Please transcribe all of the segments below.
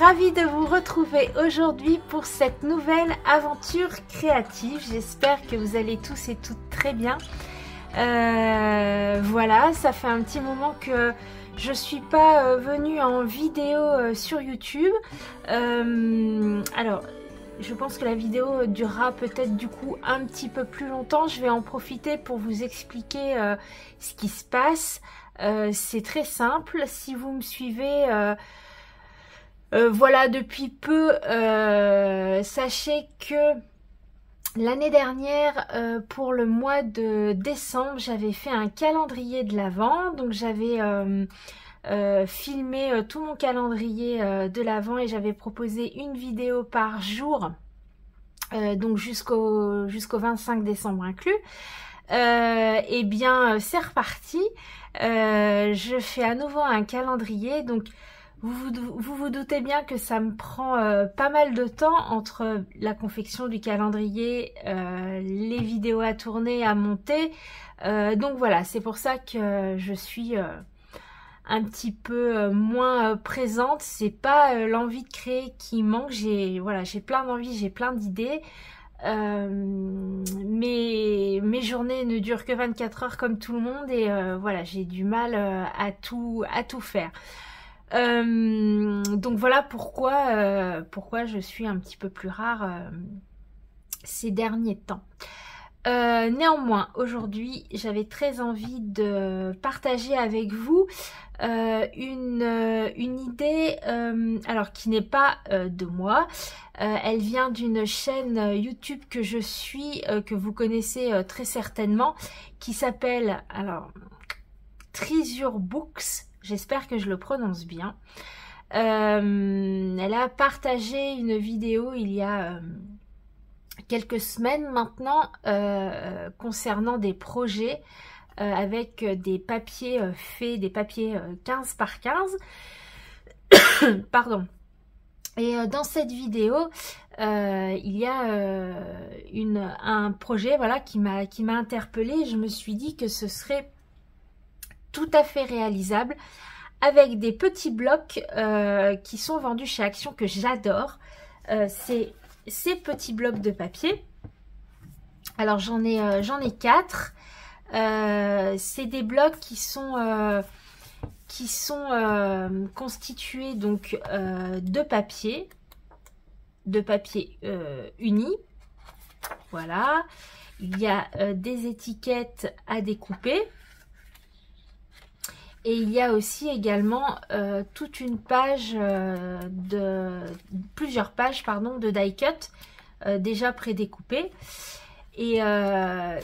ravie de vous retrouver aujourd'hui pour cette nouvelle aventure créative. J'espère que vous allez tous et toutes très bien. Voilà, ça fait un petit moment que je suis pas venue en vidéo sur YouTube. Alors, je pense que la vidéo durera peut-être du coup un petit peu plus longtemps. Je vais en profiter pour vous expliquer ce qui se passe. C'est très simple. Si vous me suivez voilà depuis peu, sachez que l'année dernière, pour le mois de décembre, j'avais fait un calendrier de l'Avent. Donc j'avais filmé tout mon calendrier de l'Avent et j'avais proposé une vidéo par jour, donc jusqu'au 25 décembre inclus. Et bien c'est reparti. Je fais à nouveau un calendrier. Donc vous doutez bien que ça me prend pas mal de temps entre la confection du calendrier, les vidéos à tourner, à monter. Donc voilà, c'est pour ça que je suis un petit peu moins présente. C'est pas l'envie de créer qui manque. J'ai plein d'envie, j'ai plein d'idées. Mais mes journées ne durent que 24 heures comme tout le monde et voilà, j'ai du mal à tout faire. Donc voilà pourquoi je suis un petit peu plus rare ces derniers temps. Néanmoins, aujourd'hui, j'avais très envie de partager avec vous une idée, alors qui n'est pas de moi. Elle vient d'une chaîne YouTube que je suis, que vous connaissez très certainement, qui s'appelle alors Treasure Books. J'espère que je le prononce bien. Elle a partagé une vidéo il y a quelques semaines maintenant concernant des projets avec des papiers faits, des papiers 15 par 15. Pardon. Et dans cette vidéo, il y a un projet voilà, qui m'a interpellée. Je me suis dit que ce serait tout à fait réalisable avec des petits blocs qui sont vendus chez Action que j'adore. C'est ces petits blocs de papier. Alors j'en ai 4. C'est des blocs qui sont constitués donc de papier uni. Voilà. Il y a des étiquettes à découper. Et il y a aussi également toute une page plusieurs pages pardon, de die cut déjà prédécoupées. Et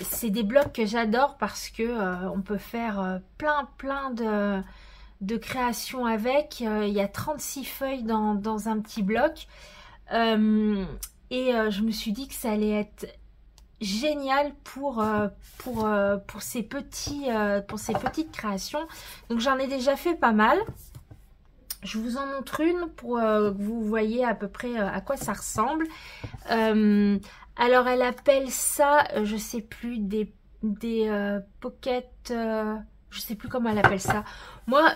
c'est des blocs que j'adore parce que on peut faire plein de créations avec. Il y a 36 feuilles dans un petit bloc. Je me suis dit que ça allait être génial pour ces petites créations. Donc j'en ai déjà fait pas mal. Je vous en montre une pour que vous voyez à peu près à quoi ça ressemble. Alors elle appelle ça, je sais plus, des pocket, je sais plus comment elle appelle ça. Moi,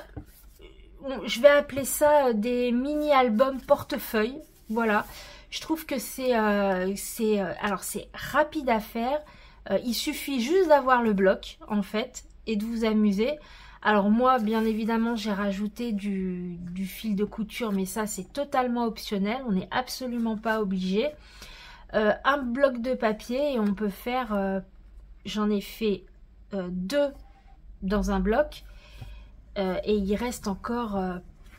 je vais appeler ça des mini albums portefeuille. Voilà. Je trouve que c'est rapide à faire. Il suffit juste d'avoir le bloc en fait et de vous amuser. Alors moi, bien évidemment, j'ai rajouté du fil de couture, mais ça c'est totalement optionnel. On n'est absolument pas obligé. Un bloc de papier et on peut faire. J'en ai fait 2 dans un bloc et il reste encore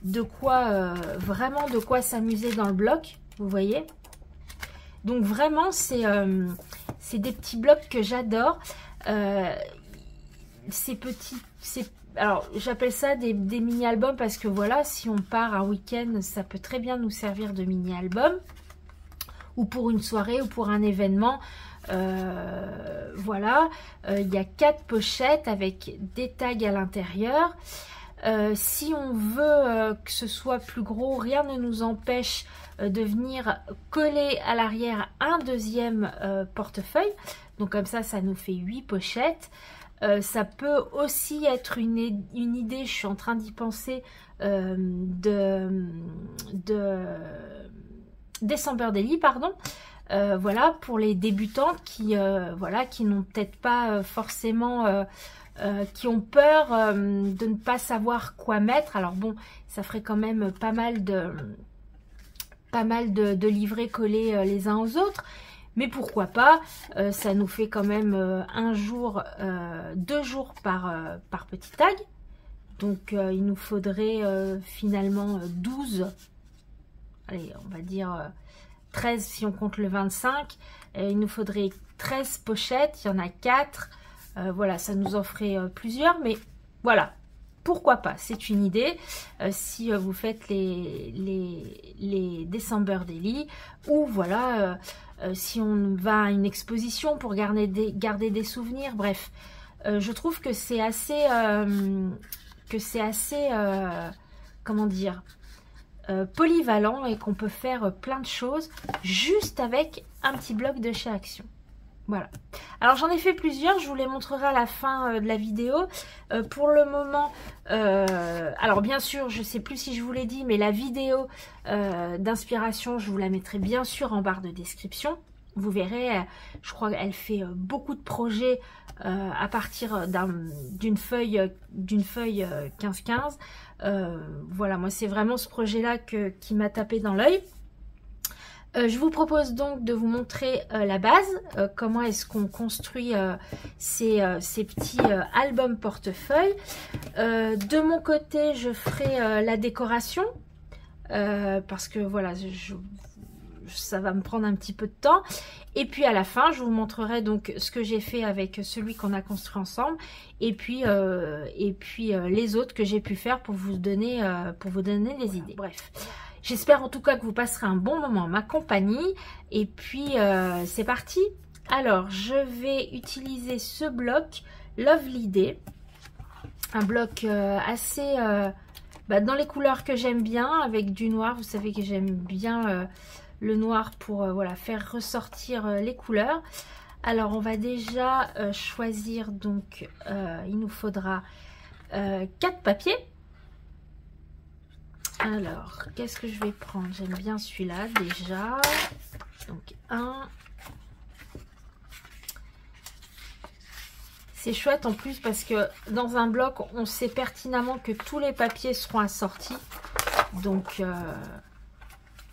vraiment de quoi s'amuser dans le bloc. Vous voyez, donc vraiment c'est des petits blocs que j'adore. Alors j'appelle ça des mini-albums parce que voilà, si on part un week-end, ça peut très bien nous servir de mini-album ou pour une soirée ou pour un événement. Voilà, il y a 4 pochettes avec des tags à l'intérieur. Si on veut que ce soit plus gros, rien ne nous empêche de venir coller à l'arrière un deuxième portefeuille. Donc comme ça nous fait 8 pochettes. Ça peut aussi être une idée, je suis en train d'y penser, December Daily, pardon. Voilà, pour les débutants qui voilà, qui n'ont peut-être pas forcément qui ont peur de ne pas savoir quoi mettre. Alors bon, ça ferait quand même pas mal de livrets collés les uns aux autres, mais pourquoi pas, ça nous fait quand même un jour, 2 jours par petit tag. Donc il nous faudrait finalement 12, allez, on va dire 13 si on compte le 25. Il nous faudrait 13 pochettes, il y en a 4. Voilà, ça nous en ferait plusieurs, mais voilà, pourquoi pas, c'est une idée. Si vous faites les December Daily, ou voilà, si on va à une exposition pour garder des souvenirs, bref. Je trouve que c'est assez, comment dire, polyvalent, et qu'on peut faire plein de choses juste avec un petit bloc de chez Action. Voilà. Alors j'en ai fait plusieurs, je vous les montrerai à la fin de la vidéo. Pour le moment, alors bien sûr, je sais plus si je vous l'ai dit, mais la vidéo d'inspiration, je vous la mettrai bien sûr en barre de description. Vous verrez, je crois qu'elle fait beaucoup de projets à partir d'une feuille 15-15. Voilà, moi c'est vraiment ce projet-là qui m'a tapé dans l'œil. Je vous propose donc de vous montrer la base, comment est-ce qu'on construit ces petits albums portefeuille. De mon côté, je ferai la décoration, parce que voilà, ça va me prendre un petit peu de temps. Et puis à la fin, je vous montrerai donc ce que j'ai fait avec celui qu'on a construit ensemble, et puis les autres que j'ai pu faire pour vous donner des idées. Bref. J'espère en tout cas que vous passerez un bon moment en ma compagnie. Et puis, c'est parti. Alors, je vais utiliser ce bloc Lovely Day. Un bloc assez... dans les couleurs que j'aime bien, avec du noir. Vous savez que j'aime bien le noir pour voilà, faire ressortir les couleurs. Alors, on va déjà choisir, donc, il nous faudra 4 papiers. Alors, qu'est-ce que je vais prendre? J'aime bien celui-là déjà. Donc, un. C'est chouette en plus parce que dans un bloc, on sait pertinemment que tous les papiers seront assortis. Donc, il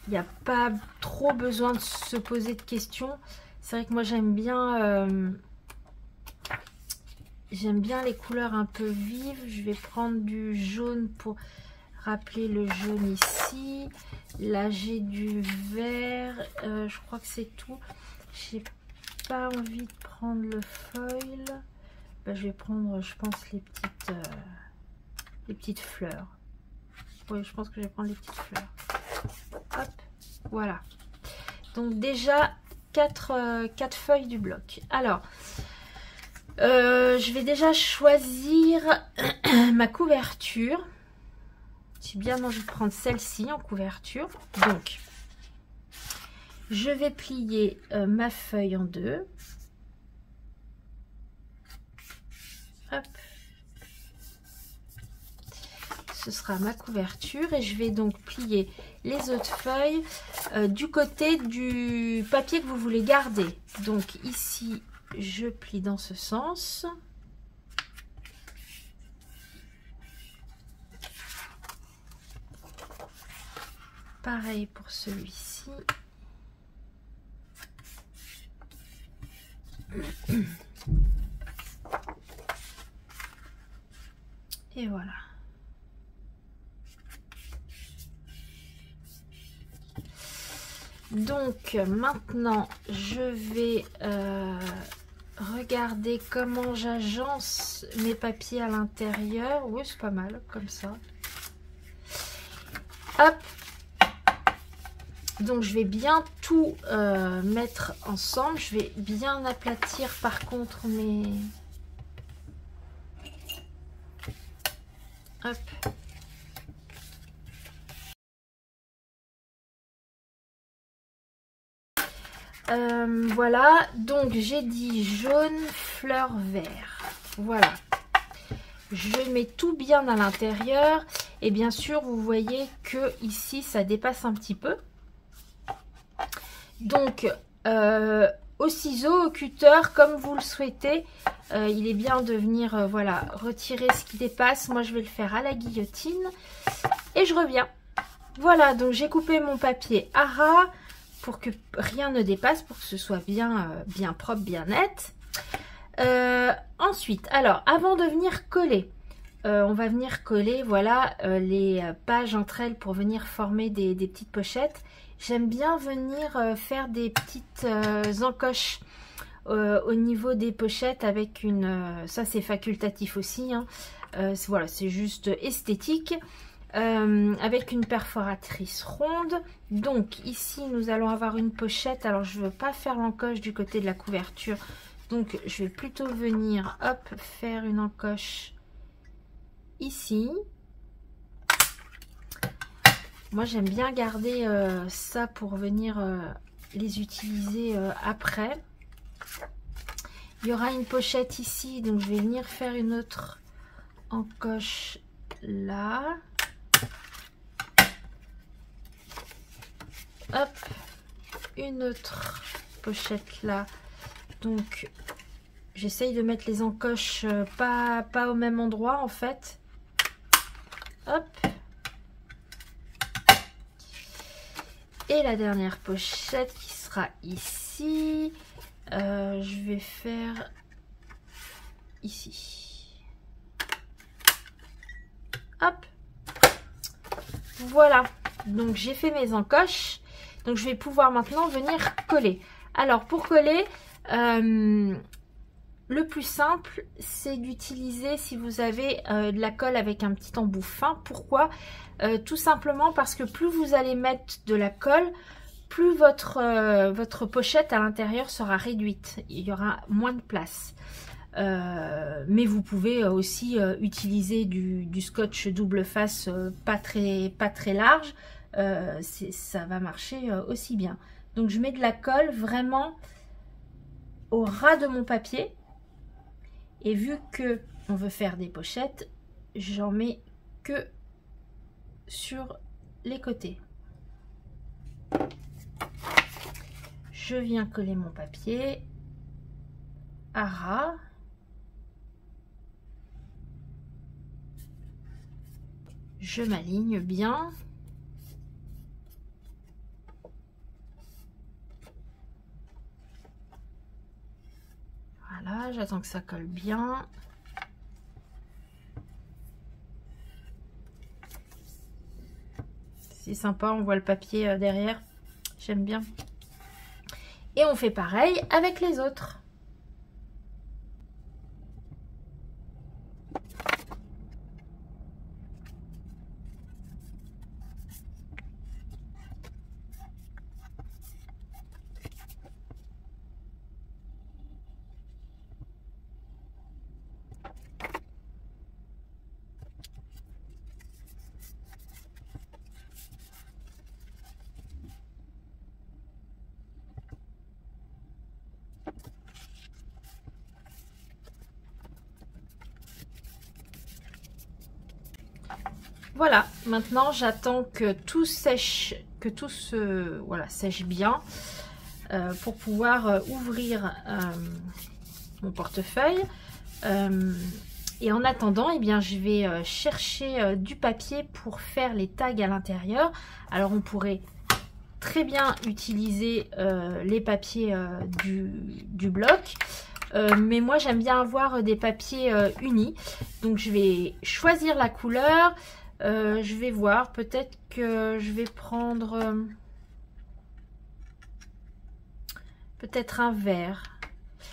n'y a pas trop besoin de se poser de questions. C'est vrai que moi, j'aime bien les couleurs un peu vives. Je vais prendre du jaune pour... rappeler le jaune ici. Là j'ai du vert, je crois que c'est tout. J'ai pas envie de prendre le foil. Je vais prendre, je pense, les petites fleurs. Oui, je pense que je vais prendre les petites fleurs. Hop, voilà. Donc déjà 4 feuilles du bloc. Alors je vais déjà choisir ma couverture. J'ai bien envie de prendre celle-ci en couverture. Donc, je vais plier ma feuille en 2. Hop. Ce sera ma couverture. Et je vais donc plier les autres feuilles du côté du papier que vous voulez garder. Donc ici, je plie dans ce sens. Pareil pour celui-ci. Et voilà. Donc maintenant, je vais regarder comment j'agence mes papiers à l'intérieur. Oui, c'est pas mal comme ça. Hop. Donc je vais bien tout mettre ensemble. Je vais bien aplatir par contre mes... Hop. Voilà, donc j'ai dit jaune, fleur, vert. Voilà. Je mets tout bien à l'intérieur. Et bien sûr, vous voyez que ici, ça dépasse un petit peu. Donc, au ciseau, au cutter, comme vous le souhaitez, il est bien de venir voilà, retirer ce qui dépasse. Moi, je vais le faire à la guillotine. Et je reviens. Voilà, donc j'ai coupé mon papier à ras pour que rien ne dépasse, pour que ce soit bien, bien propre, bien net. Ensuite, alors, avant de venir coller, on va venir coller, voilà, les pages entre elles pour venir former des petites pochettes. J'aime bien venir faire des petites encoches au niveau des pochettes avec une... ça, c'est facultatif aussi, hein. Voilà, c'est juste esthétique. Avec une perforatrice ronde. Donc ici nous allons avoir une pochette. Alors je ne veux pas faire l'encoche du côté de la couverture, donc je vais plutôt venir hop faire une encoche ici. Moi j'aime bien garder ça pour venir les utiliser après. Il y aura une pochette ici, donc je vais venir faire une autre encoche là. Hop, une autre pochette là. Donc j'essaye de mettre les encoches pas au même endroit en fait. Hop. Et la dernière pochette qui sera ici. Je vais faire ici. Hop. Voilà. Donc j'ai fait mes encoches. Donc je vais pouvoir maintenant venir coller. Alors pour coller, le plus simple c'est d'utiliser, si vous avez de la colle avec un petit embout fin. Pourquoi? Tout simplement parce que plus vous allez mettre de la colle, plus votre pochette à l'intérieur sera réduite. Il y aura moins de place. Mais vous pouvez aussi utiliser du scotch double face pas très large. Ça va marcher aussi bien. Donc je mets de la colle vraiment au ras de mon papier, et vu que on veut faire des pochettes, j'en mets que sur les côtés. Je viens coller mon papier à ras. Je m'aligne bien. Voilà, j'attends que ça colle bien. C'est sympa, on voit le papier derrière. J'aime bien. Et on fait pareil avec les autres. Voilà, maintenant j'attends que tout sèche, que tout sèche bien pour pouvoir ouvrir mon portefeuille. Et en attendant, eh bien, je vais chercher du papier pour faire les tags à l'intérieur. Alors on pourrait très bien utiliser les papiers du bloc. Mais moi j'aime bien avoir des papiers unis. Donc je vais choisir la couleur. Je vais voir, peut-être que je vais prendre peut-être un vert.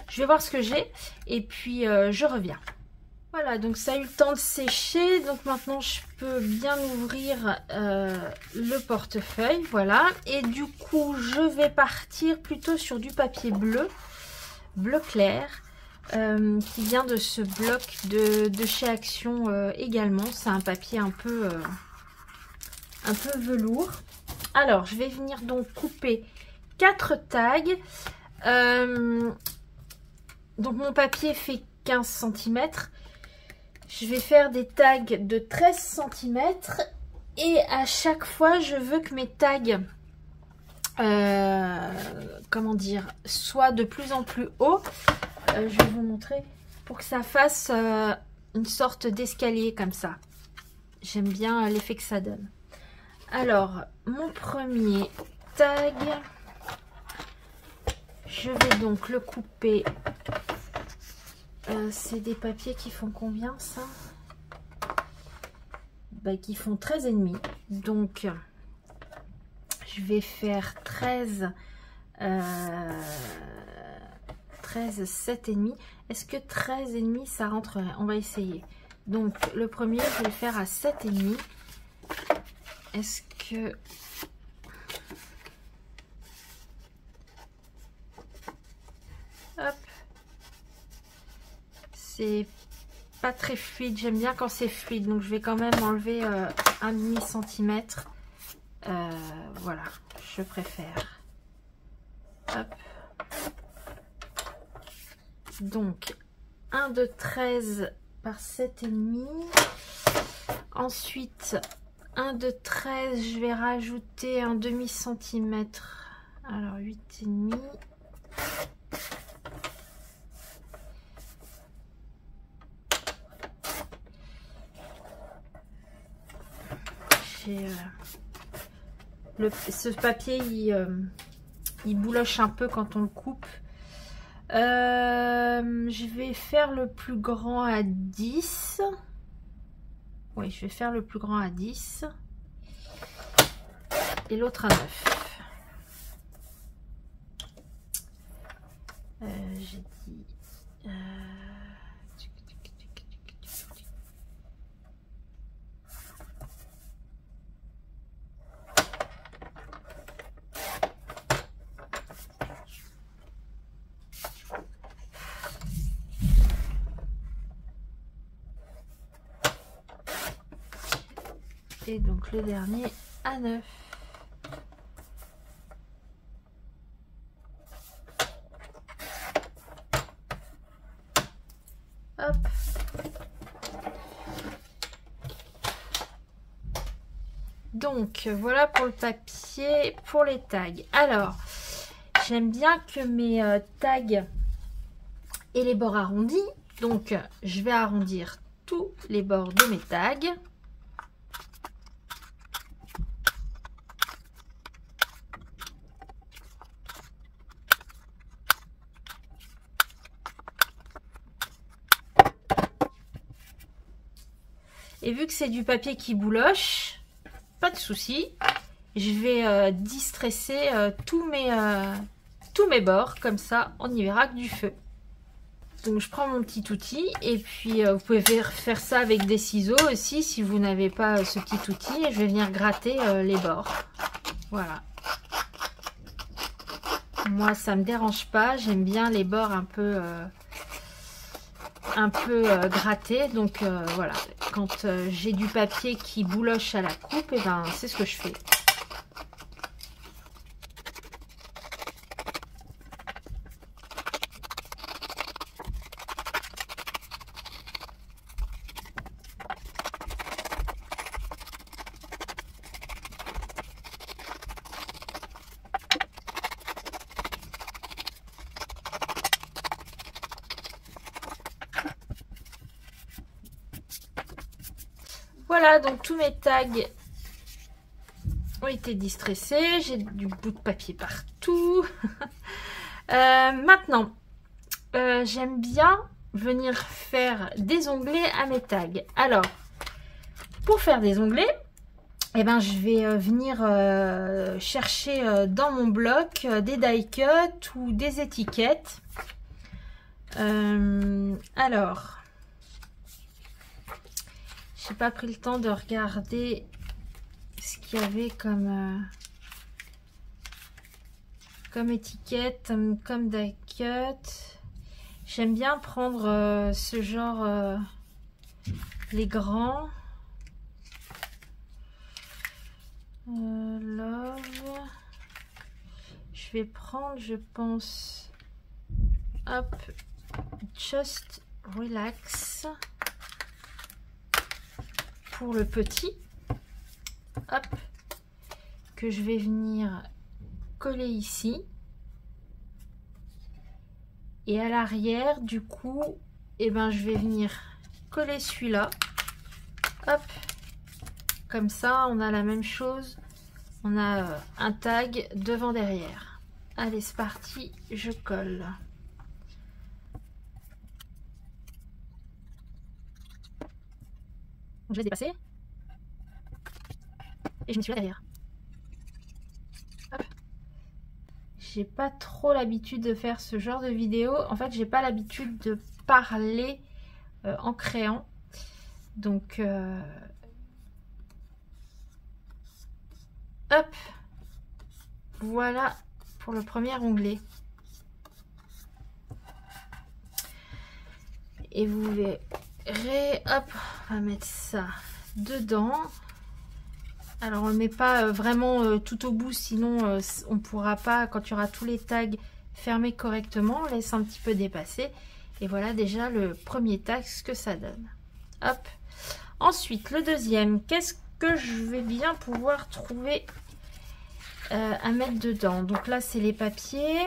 Je vais voir ce que j'ai et puis je reviens. Voilà, donc ça a eu le temps de sécher. Donc maintenant je peux bien ouvrir le portefeuille. Voilà, et du coup je vais partir plutôt sur du papier bleu clair. Qui vient de ce bloc de chez Action également. C'est un papier un peu velours. Alors je vais venir donc couper 4 tags. Donc mon papier fait 15 cm. Je vais faire des tags de 13 cm. Et à chaque fois, je veux que mes tags, comment dire, soient de plus en plus hauts. Je vais vous montrer pour que ça fasse une sorte d'escalier comme ça. J'aime bien l'effet que ça donne. Alors, mon premier tag, je vais donc le couper. C'est des papiers qui font combien ça? Bah, qui font 13,5. Donc, je vais faire 13, 7,5. Est-ce que 13,5 ça rentrerait? On va essayer. Donc, le premier, je vais le faire à 7,5. Est-ce que... Hop. C'est pas très fluide. J'aime bien quand c'est fluide. Donc, je vais quand même enlever 1,5 cm. Voilà, je préfère. Hop. Donc, 1 de 13 par 7,5. Ensuite, 1 de 13, je vais rajouter un demi-centimètre. Alors, 8,5. Ce papier, il bouloche un peu quand on le coupe. Je vais faire le plus grand à 10. Oui, je vais faire le plus grand à 10. Et l'autre à 9. J'ai dit... Et donc le dernier à 9. Hop. Donc voilà pour le papier, pour les tags. Alors, j'aime bien que mes tags aient les bords arrondis. Donc, je vais arrondir tous les bords de mes tags. Et vu que c'est du papier qui bouloche, pas de souci, je vais distresser tous mes bords, comme ça on n'y verra que du feu. Donc je prends mon petit outil et puis vous pouvez faire ça avec des ciseaux aussi si vous n'avez pas ce petit outil. Et je vais venir gratter les bords. Voilà. Moi ça me dérange pas, j'aime bien les bords un peu grattés. Donc voilà, quand j'ai du papier qui bouloche à la coupe, et ben c'est ce que je fais. Voilà, donc tous mes tags ont été distressés. J'ai du bout de papier partout. Maintenant, j'aime bien venir faire des onglets à mes tags. Alors, pour faire des onglets, eh ben, je vais venir chercher dans mon bloc des die cuts ou des étiquettes. Alors... J'ai pas pris le temps de regarder ce qu'il y avait comme étiquette, comme die cut. J'aime bien prendre ce genre, les grands. Love. Je vais prendre, je pense, hop, Just Relax pour le petit. Hop, que je vais venir coller ici. Et à l'arrière, du coup, eh ben, je vais venir coller celui-là. Hop, comme ça, on a la même chose. On a un tag devant derrière. Allez, c'est parti, je colle. Je laisse dépasser. Et je me suis là derrière. J'ai pas trop l'habitude de faire ce genre de vidéo. En fait, j'ai pas l'habitude de parler en créant. Donc, hop, voilà pour le premier onglet. Et vous verrez, hop, on va mettre ça dedans. Alors on ne met pas vraiment tout au bout, sinon on ne pourra pas, quand il y aura tous les tags fermés correctement, on laisse un petit peu dépasser. Et voilà déjà le premier tag, ce que ça donne. Hop. Ensuite, le deuxième, qu'est-ce que je vais bien pouvoir trouver à mettre dedans? Donc là, c'est les papiers.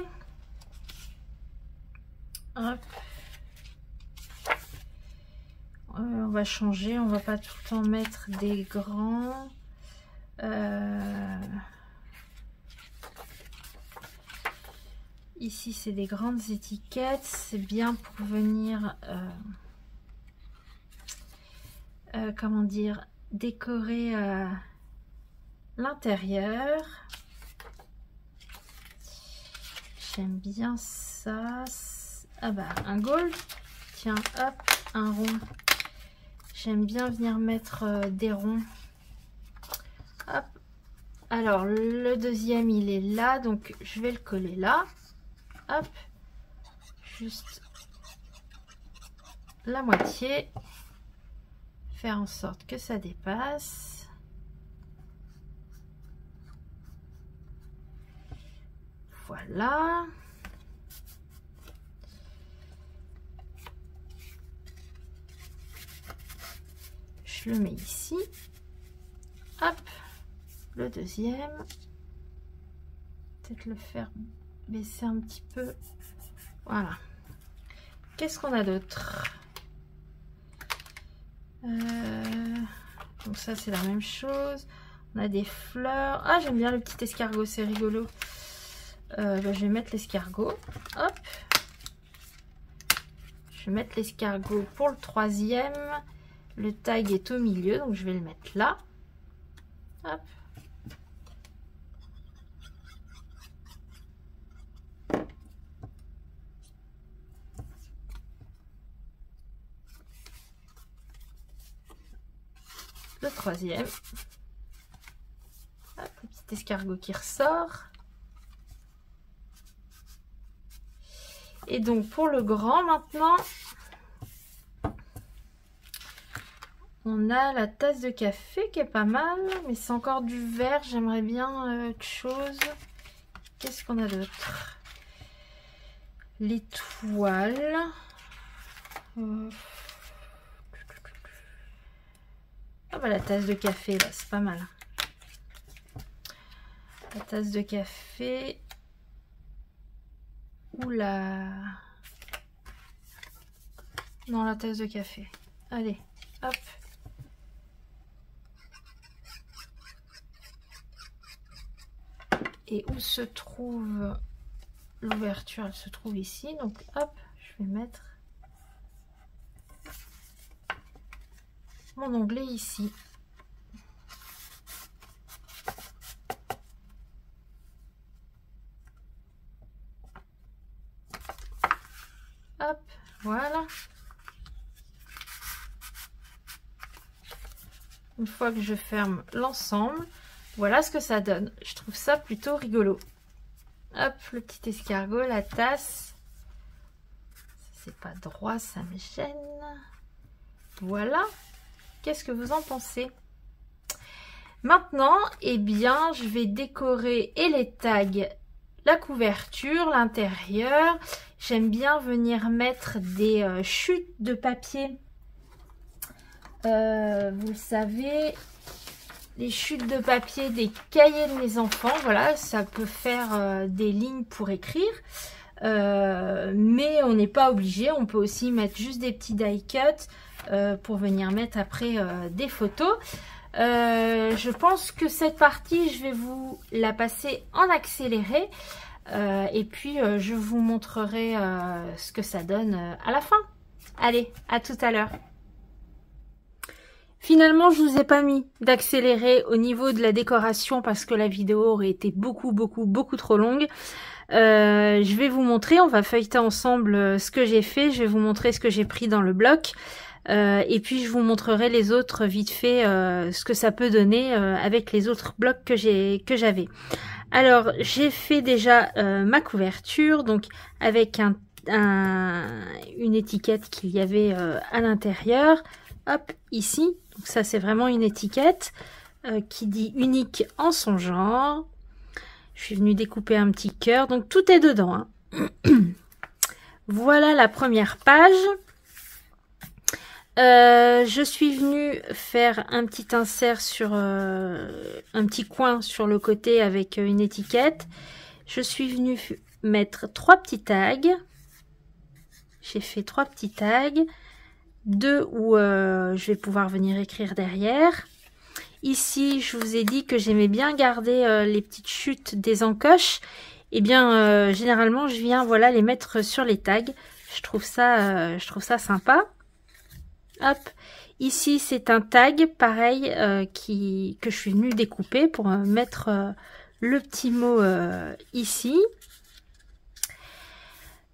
Hop. On va changer, on va pas tout le temps mettre des grands. Ici, c'est des grandes étiquettes. C'est bien pour venir, comment dire, décorer l'intérieur. J'aime bien ça. Ah bah, un gold. Tiens, hop, un rond. J'aime bien venir mettre des ronds. Hop. Alors, le deuxième, il est là. Donc, je vais le coller là. Hop. Juste la moitié. Faire en sorte que ça dépasse. Voilà. Je le mets ici. Hop. Le deuxième. Peut-être le faire baisser un petit peu. Voilà. Qu'est-ce qu'on a d'autre? Donc ça, c'est la même chose. On a des fleurs. Ah, j'aime bien le petit escargot, c'est rigolo. Je vais mettre l'escargot. Hop. Je vais mettre l'escargot pour le troisième. Le tag est au milieu, donc je vais le mettre là. Hop. Le troisième. Hop, le petit escargot qui ressort. Et donc pour le grand maintenant, on a la tasse de café qui est pas mal, mais c'est encore du vert. J'aimerais bien autre chose. Qu'est-ce qu'on a d'autre? L'étoile. Ah bah la tasse de café là, c'est pas mal. La tasse de café. Ou la... Non, la tasse de café. Allez, hop. Et où se trouve l'ouverture? Elle se trouve ici. Donc hop, je vais mettre mon onglet ici. Hop, voilà. Une fois que je ferme l'ensemble, voilà ce que ça donne. Je trouve ça plutôt rigolo. Hop, le petit escargot, la tasse. C'est pas droit, ça me gêne. Voilà. Qu'est-ce que vous en pensez? Maintenant, eh bien, je vais décorer et les tags la couverture, l'intérieur. J'aime bien venir mettre des chutes de papier. Vous le savez, les chutes de papier des cahiers de mes enfants. Voilà, ça peut faire des lignes pour écrire. Mais on n'est pas obligé. On peut aussi mettre juste des petits die cuts pour venir mettre après des photos. Je pense que cette partie, je vais vous la passer en accéléré. Et puis, je vous montrerai ce que ça donne à la fin. Allez, à tout à l'heure. Finalement, je vous ai pas mis d'accéléré au niveau de la décoration parce que la vidéo aurait été beaucoup trop longue. Je vais vous montrer, on va feuilleter ensemble ce que j'ai fait. Je vais vous montrer ce que j'ai pris dans le bloc. Et puis je vous montrerai les autres vite fait, ce que ça peut donner avec les autres blocs que j'avais. Alors j'ai fait déjà ma couverture, donc avec une étiquette qu'il y avait à l'intérieur. Hop, ici, donc ça c'est vraiment une étiquette qui dit unique en son genre. Je suis venue découper un petit cœur, donc tout est dedans, hein. Voilà la première page. Je suis venue faire un petit insert sur un petit coin sur le côté avec une étiquette. Je suis venue mettre 3 petits tags. J'ai fait 3 petits tags. 2 où je vais pouvoir venir écrire derrière. Ici, je vous ai dit que j'aimais bien garder les petites chutes des encoches. Et bien, généralement, je viens voilà les mettre sur les tags. Je trouve ça sympa. Hop, ici c'est un tag pareil que je suis venue découper pour mettre le petit mot ici.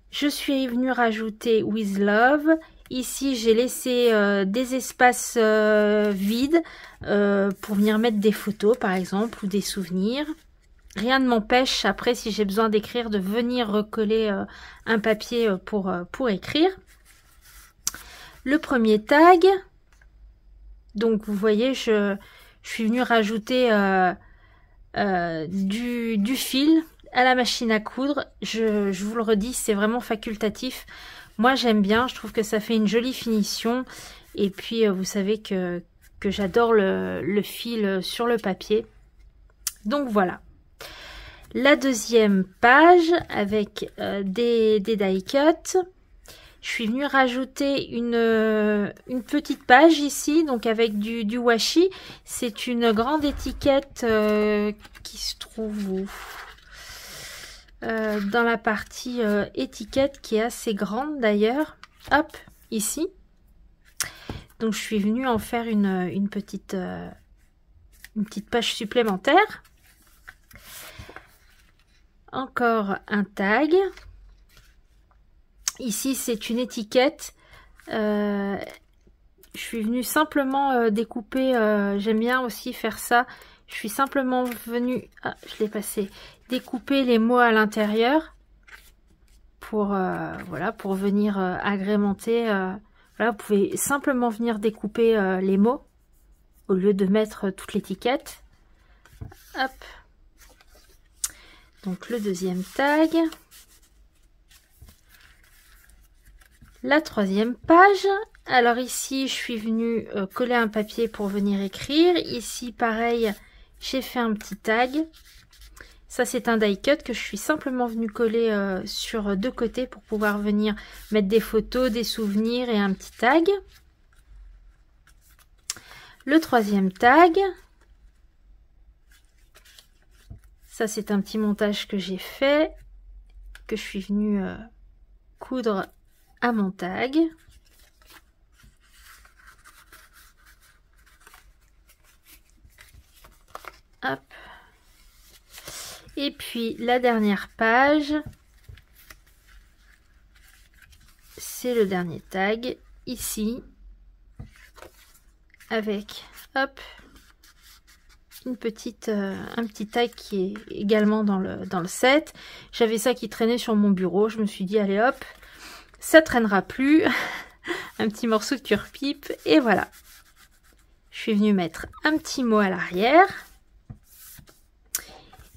Je suis venue rajouter with love. Ici j'ai laissé des espaces vides pour venir mettre des photos par exemple ou des souvenirs. Rien ne m'empêche après si j'ai besoin d'écrire de venir recoller un papier pour écrire. Le premier tag, donc vous voyez, je suis venue rajouter du fil à la machine à coudre. Je vous le redis, c'est vraiment facultatif. Moi j'aime bien, je trouve que ça fait une jolie finition. Et puis vous savez que j'adore le fil sur le papier. Donc voilà. La deuxième page avec des die cuts. Je suis venue rajouter une petite page ici, donc avec du washi. C'est une grande étiquette qui se trouve dans la partie étiquette qui est assez grande d'ailleurs. Hop, ici. Donc je suis venue en faire une petite page supplémentaire. Encore un tag. Ici, c'est une étiquette. Je suis venue simplement découper. J'aime bien aussi faire ça. Je suis simplement venue... Ah, je l'ai passé. Découper les mots à l'intérieur. Pour, voilà, pour venir agrémenter. Voilà, vous pouvez simplement venir découper les mots. Au lieu de mettre toute l'étiquette. Hop. Donc, le deuxième tag. La troisième page. Alors ici, je suis venue coller un papier pour venir écrire. Ici, pareil, j'ai fait un petit tag. Ça, c'est un die cut que je suis simplement venue coller sur deux côtés pour pouvoir venir mettre des photos, des souvenirs et un petit tag. Le troisième tag. Ça, c'est un petit montage que j'ai fait, que je suis venue coudre à mon tag. Hop. Et puis la dernière page, c'est le dernier tag ici avec hop une petite un petit tag qui est également dans le set. J'avais ça qui traînait sur mon bureau, je me suis dit allez hop, ça traînera plus. Un petit morceau de cure-pipe et voilà. Je suis venue mettre un petit mot à l'arrière.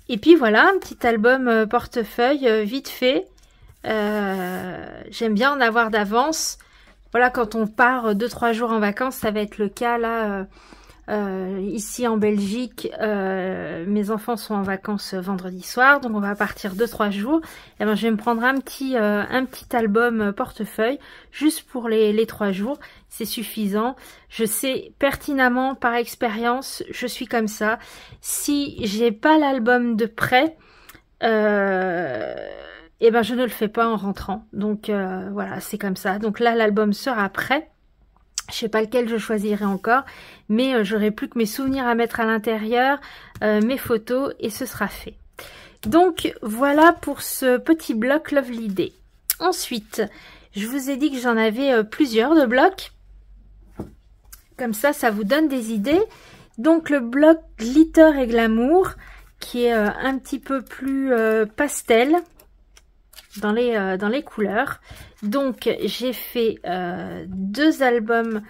Et puis voilà, un petit album portefeuille vite fait. J'aime bien en avoir d'avance. Voilà, quand on part 2-3 jours en vacances, ça va être le cas là. Ici en Belgique, mes enfants sont en vacances vendredi soir, donc on va partir 2-3 jours. Et ben, je vais me prendre un petit album portefeuille juste pour les 3 jours. C'est suffisant. Je sais pertinemment par expérience, je suis comme ça. Si j'ai pas l'album de prêt, et ben je ne le fais pas en rentrant. Donc voilà, c'est comme ça. Donc là, l'album sera prêt. Je sais pas lequel je choisirai encore, mais j'aurai plus que mes souvenirs à mettre à l'intérieur, mes photos, et ce sera fait. Donc voilà pour ce petit bloc Lovely Day. Ensuite, je vous ai dit que j'en avais plusieurs de blocs. Comme ça vous donne des idées. Donc le bloc Glitter et Glamour, qui est un petit peu plus pastel dans les couleurs. Donc j'ai fait 2 albums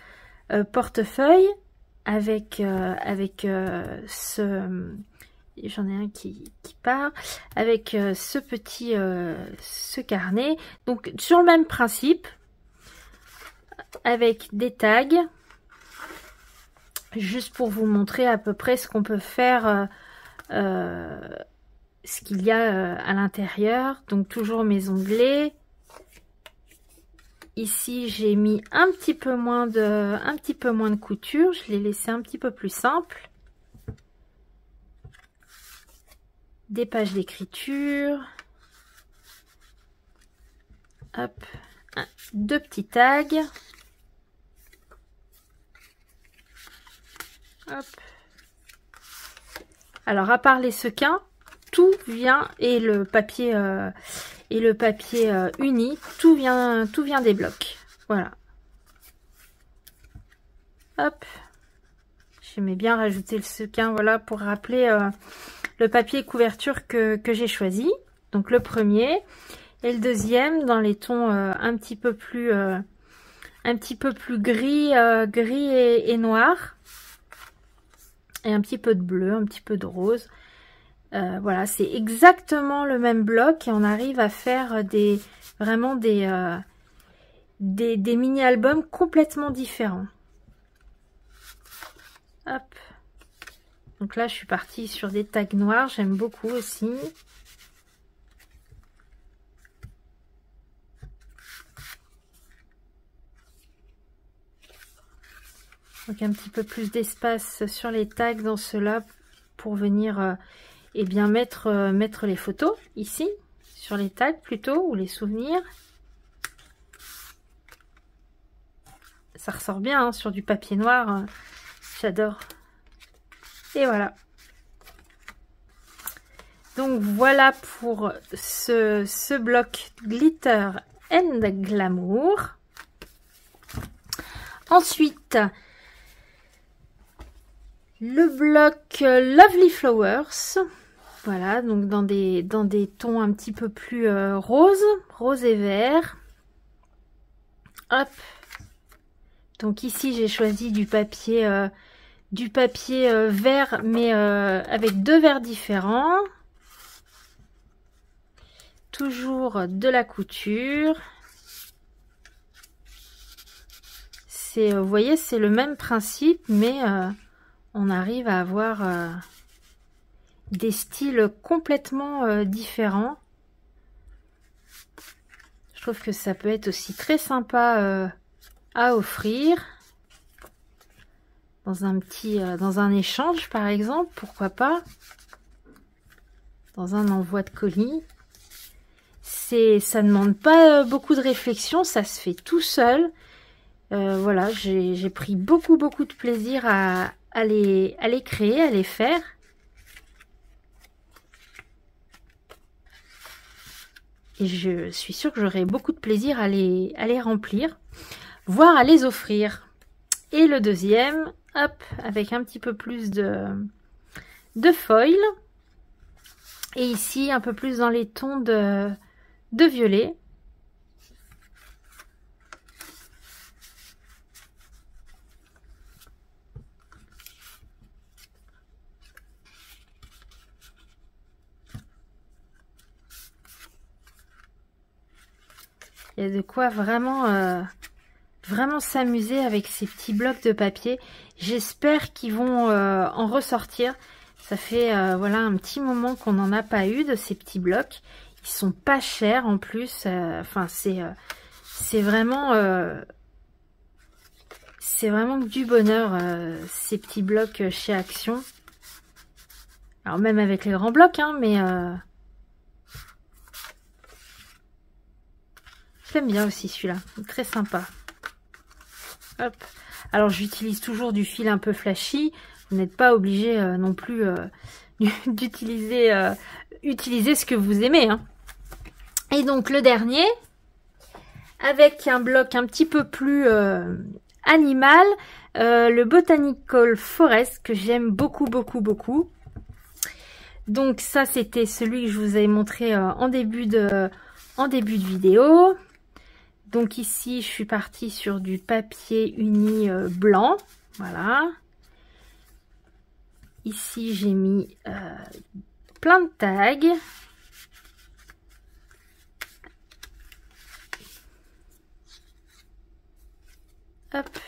portefeuille avec ce, j'en ai un qui part avec ce petit ce carnet. Donc sur le même principe, avec des tags, juste pour vous montrer à peu près ce qu'on peut faire, ce qu'il y a à l'intérieur. Donc toujours mes onglets. Ici j'ai mis un petit peu moins de couture, je l'ai laissé un petit peu plus simple. Des pages d'écriture. Hop, 2 petits tags. Hop. Alors à part les sequins, tout vient, et le papier uni, tout vient des blocs. Voilà. Hop. J'aimais bien rajouter le sequin, voilà, pour rappeler le papier couverture que j'ai choisi. Donc le premier et le deuxième dans les tons un petit peu plus gris, et noir, et un petit peu de bleu, un petit peu de rose. Voilà, c'est exactement le même bloc, et on arrive à faire vraiment des mini-albums complètement différents. Hop. Donc là, je suis partie sur des tags noirs, j'aime beaucoup aussi. Donc un petit peu plus d'espace sur les tags dans ceux-là pour venir et bien mettre les photos ici, sur les tags plutôt, ou les souvenirs. Ça ressort bien hein, sur du papier noir, j'adore. Et voilà. Donc voilà pour ce bloc Glitter and Glamour. Ensuite, le bloc Lovely Flowers. Voilà, donc dans des tons un petit peu plus rose et vert. Hop. Donc ici j'ai choisi du papier vert, mais avec 2 verts différents. Toujours de la couture. C'est, vous voyez, c'est le même principe, mais on arrive à avoir des styles complètement différents. Je trouve que ça peut être aussi très sympa à offrir dans un échange par exemple, pourquoi pas, dans un envoi de colis. Ça ne demande pas beaucoup de réflexion, ça se fait tout seul. Voilà, j'ai pris beaucoup de plaisir à les créer, à les faire. Et je suis sûre que j'aurai beaucoup de plaisir à les remplir, voire à les offrir. Et le deuxième, hop, avec un petit peu plus de foil. Et ici, un peu plus dans les tons de violet. Il y a de quoi vraiment, vraiment s'amuser avec ces petits blocs de papier. J'espère qu'ils vont en ressortir. Ça fait voilà un petit moment qu'on n'en a pas eu de ces petits blocs. Ils sont pas chers en plus. Enfin, c'est vraiment du bonheur, ces petits blocs chez Action. Alors même avec les grands blocs, hein, mais j'aime bien aussi celui-là, très sympa. Hop. Alors j'utilise toujours du fil un peu flashy. Vous n'êtes pas obligé non plus d'utiliser utiliser ce que vous aimez. Hein. Et donc le dernier, avec un bloc un petit peu plus animal, le Botanical Forest, que j'aime beaucoup, beaucoup, beaucoup. Donc ça, c'était celui que je vous avais montré en début de vidéo. Donc ici, je suis partie sur du papier uni blanc. Voilà. Ici, j'ai mis plein de tags. Hop.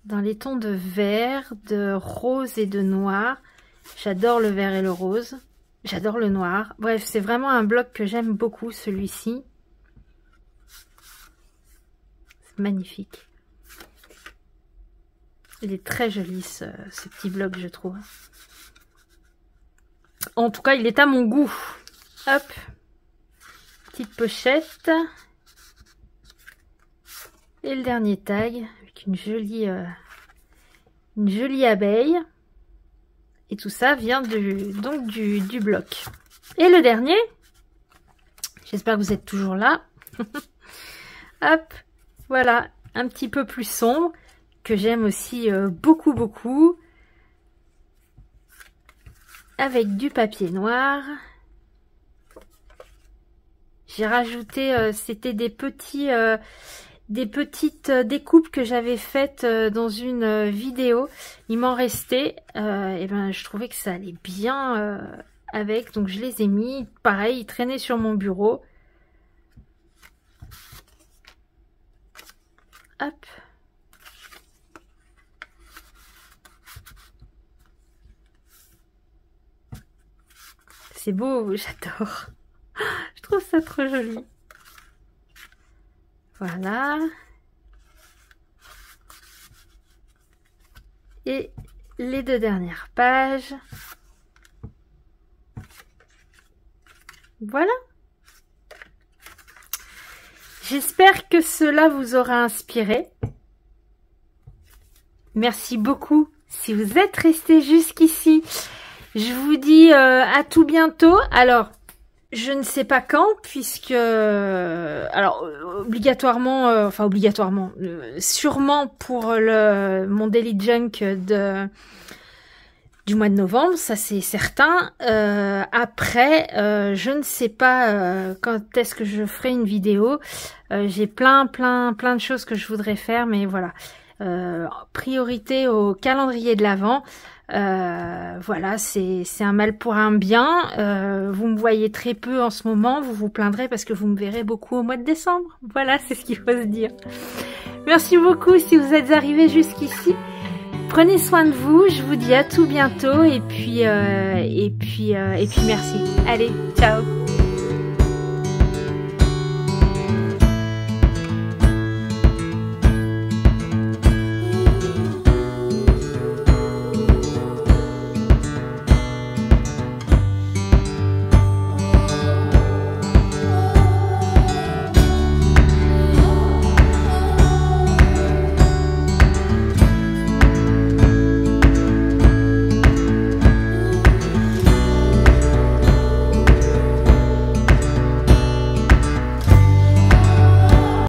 Dans les tons de vert, de rose et de noir. J'adore le vert et le rose. J'adore le noir. Bref, c'est vraiment un bloc que j'aime beaucoup, celui-ci. C'est magnifique. Il est très joli, ce petit bloc, je trouve. En tout cas, il est à mon goût. Hop. Petite pochette. Et le dernier tag, avec une jolie abeille. Et tout ça vient du bloc. Et le dernier, j'espère que vous êtes toujours là. Hop, voilà, un petit peu plus sombre, que j'aime aussi beaucoup, beaucoup. Avec du papier noir. J'ai rajouté, c'était des petites découpes que j'avais faites dans une vidéo. Il m'en restait. Et ben, je trouvais que ça allait bien avec. Donc, je les ai mis. Pareil, ils traînaient sur mon bureau. Hop. C'est beau, j'adore. Je trouve ça trop joli. Voilà. Et les deux dernières pages. Voilà. J'espère que cela vous aura inspiré. Merci beaucoup si vous êtes resté jusqu'ici. Je vous dis à tout bientôt. Alors, je ne sais pas quand, puisque... alors, obligatoirement... enfin, obligatoirement... sûrement pour mon Daily Junk du mois de novembre, ça c'est certain. Après, je ne sais pas quand est-ce que je ferai une vidéo. J'ai plein de choses que je voudrais faire, mais voilà. Priorité au calendrier de l'Avent. Voilà, c'est un mal pour un bien. Vous me voyez très peu en ce moment, vous vous plaindrez parce que vous me verrez beaucoup au mois de décembre. Voilà, c'est ce qu'il faut se dire. Merci beaucoup si vous êtes arrivés jusqu'ici. Prenez soin de vous, je vous dis à tout bientôt et puis merci. Allez, ciao.